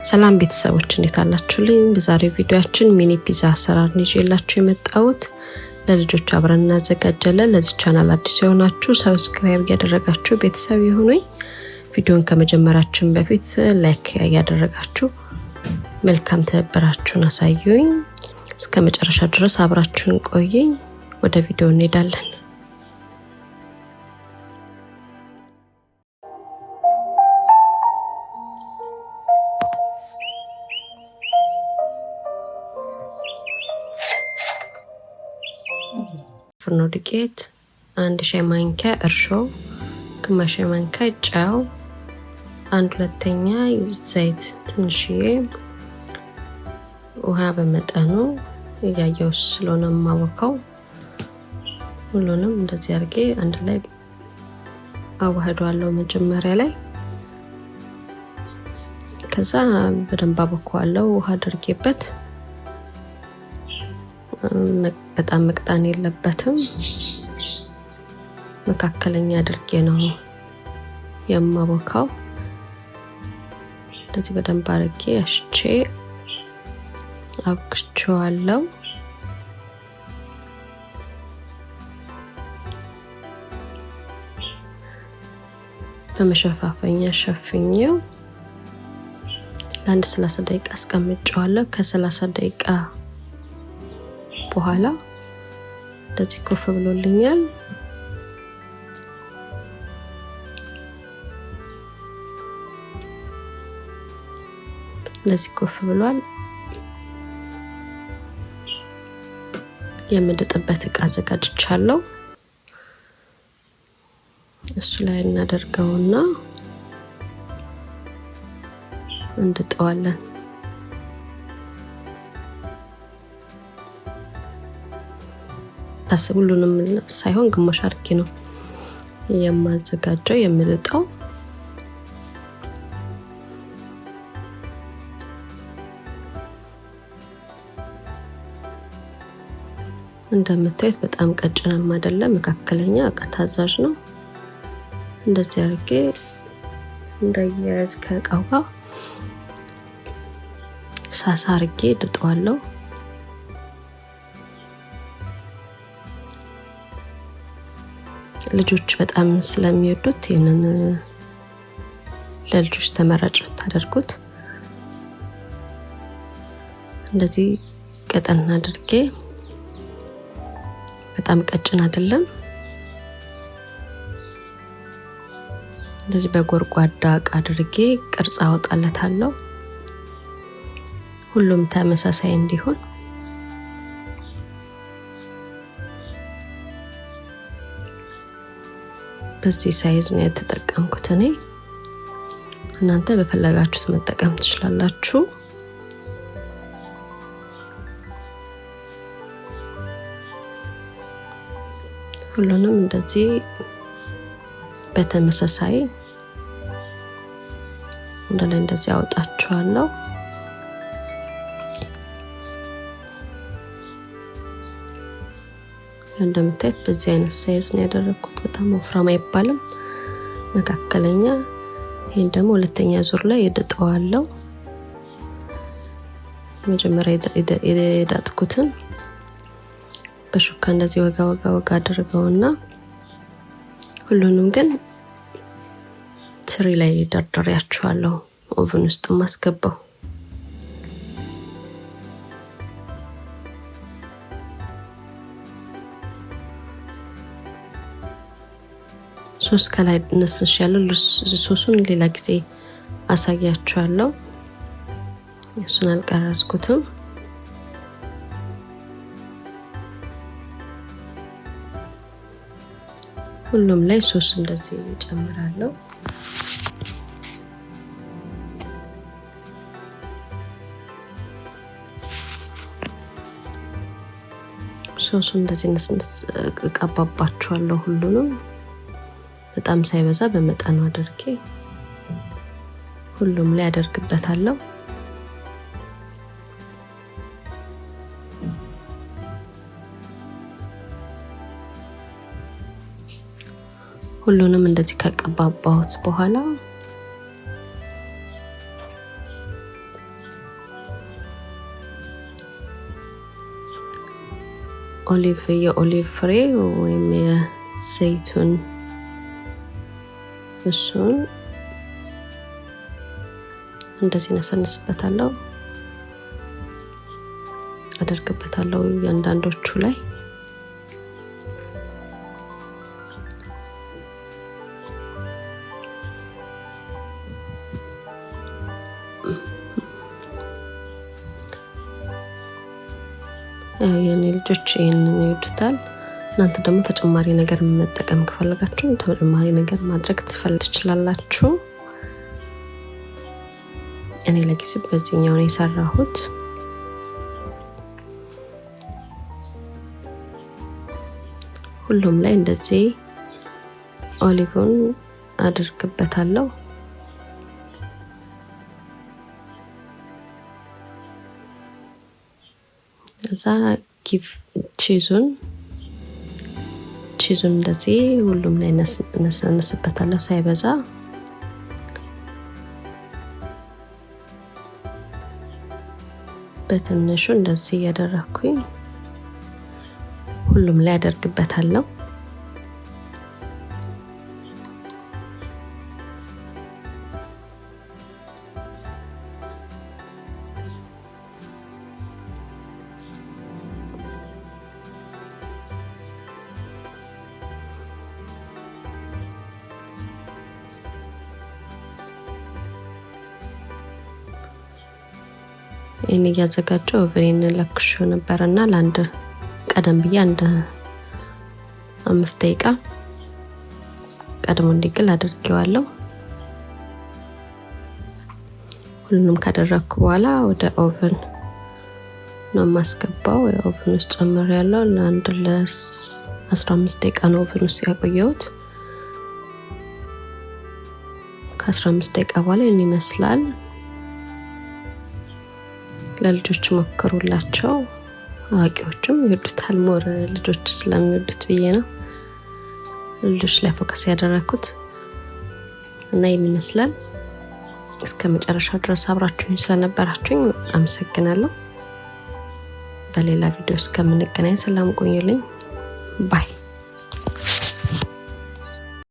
ሰላም ቤተሰቦች እንዴት አላችሁልኝ? በዛሬው ቪዲዮአችን ሚኒ ፒዛ አሰራር ይዤላችሁ የመጣሁት ለልጆች አብረን እናዘጋጃለን። ለዚህ ቻናል አዲስ የሆናችሁ ሰብስክራይብ ያደረጋችሁ ቤተሰብ ይሁኑኝ። ቪዲዮን ከመጀመራችን በፊት ላይክ ያደረጋችሁ መልካም ተባብራችሁን አሳዩኝ። እስከ መጨረሻ ድረስ አብራችሁን ቆዩኝ። ወደ ቪዲዮ እንሄዳለን። ፍርኖ ዱቄት፣ 1 ሻይ ማንኪያ እርሾ፣ ግማሽ ሻይ ማንኪያ ጨው፣ 1/2 ዘይት፣ ትንሽዬ ውሃ በመጠኑ ያያው ስለሆነ ማወቀው ሁሉንም እንደዚህ አድርጌ አንድ ላይ አዋህደዋለሁ መጀመሪያ ላይ። ከዛ በደንብ አቦካዋለሁ ውሃ አድርጌበት። በጣም መቅጣን የለበትም፣ መካከለኛ አድርጌ ነው የማቦካው። እንደዚህ በደንብ አድርጌ አሽቼ አብክቼዋለሁ። በመሸፋፈኛ ሸፍኜው ለአንድ 30 ደቂቃ አስቀምጬዋለሁ። ከ30 ደቂቃ በኋላ እንደዚህ ኮፍ ብሎልኛል። እንደዚህ ኮፍ ብሏል። የምድጥበት እቃ አዘጋጅቻለሁ። እሱ ላይ እናደርገውና እንድጠዋለን። ሁሉንም ሳይሆን ግማሽ አድርጌ ነው የማዘጋጀው የምልጠው። እንደምታዩት በጣም ቀጭንም አይደለም፣ መካከለኛ ታዛዥ ነው። እንደዚህ አድርጌ እንዳያያዝ ከእቃው ጋር ሳሳ አድርጌ ድጠዋለሁ። ልጆች በጣም ስለሚወዱት ይሄንን ለልጆች ተመራጭ ታደርጉት። እንደዚህ ቀጠን አድርጌ፣ በጣም ቀጭን አይደለም፣ እንደዚህ በጎርጓዳ እቃ አድርጌ ቅርጽ አወጣለታለሁ። ሁሉም ተመሳሳይ እንዲሆን በዚህ ሳይዝ ነው የተጠቀምኩት እኔ። እናንተ በፈለጋችሁት መጠቀም ትችላላችሁ። ሁሉንም እንደዚህ በተመሳሳይ እንደላይ እንደዚህ አውጣቸዋለሁ። እንደምታዩት በዚህ አይነት ሳይዝ ነው ያደረኩት። በጣም ወፍራም አይባልም፣ መካከለኛ። ይሄን ደግሞ ሁለተኛ ዙር ላይ እድጠዋለሁ። መጀመሪያ የዳጥኩትን በሹካ እንደዚህ ወጋ አድርገውና ሁሉንም ግን ትሪ ላይ ደርድሬያቸዋለሁ። ኦቨን ውስጥ ማስገባው። ሶስ ከላይ ነስንሻለሁ። ሶሱን ሌላ ጊዜ አሳያችኋለሁ። እሱን አልቀረጽኩትም። ሁሉም ላይ ሶስ እንደዚህ እጨምራለሁ። ሶሱን እንደዚህ ነስንስ እቀባባቸዋለሁ። ሁሉንም በጣም ሳይበዛ በመጠኑ አድርጌ ሁሉም ላይ አደርግበታለሁ። ሁሉንም እንደዚህ ከቀባባሁት በኋላ የኦሊቭ ፍሬ ወይም የዘይቱን እሱን እንደዚህ ነሰንስበታለሁ አደርግበታለሁ ያንዳንዶቹ ላይ የኔ ልጆች ይሄንን ይወዱታል። እናንተ ደግሞ ተጨማሪ ነገር መጠቀም ከፈለጋችሁ ተጨማሪ ነገር ማድረግ ትችላላችሁ። እኔ ለጊዜው በዚህኛው ነው የሰራሁት። ሁሉም ላይ እንደዚህ ኦሊቭን አድርግበታለሁ። ከዛ ቺዙን እንደዚህ ሁሉም ላይ ነሰንስበታለሁ ሳይበዛ። በትንሹ እንደዚህ ያደረኩኝ ሁሉም ላይ አደርግበታለሁ። እኔ ያዘጋጀው ኦቨን ለክሾ ነበርና ለአንድ ቀደም ብዬ 5 ደቂቃ ቀድሞ እንዲግል አድርጌዋለሁ። ሁሉንም ካደረኩ በኋላ ወደ ኦቨን ነው ማስገባው። ኦቨን ውስጥ ጨምሬያለሁ። ለአንድ ለ15 ደቂቃ ነው ኦቨን ውስጥ ያቆየሁት። ከ15 ደቂቃ በኋላ ይመስላል። ለልጆች ሞክሩላቸው፣ አዋቂዎችም ይወዱታል። ሞር ልጆች ስለሚወዱት ብዬ ነው ልጆች ላይ ፎከስ ያደረኩት እና ይመስላል። እስከ መጨረሻው ድረስ አብራችሁኝ ስለነበራችሁኝ አመሰግናለሁ። በሌላ ቪዲዮ እስከምንገናኝ ሰላም ቆዩልኝ። ባይ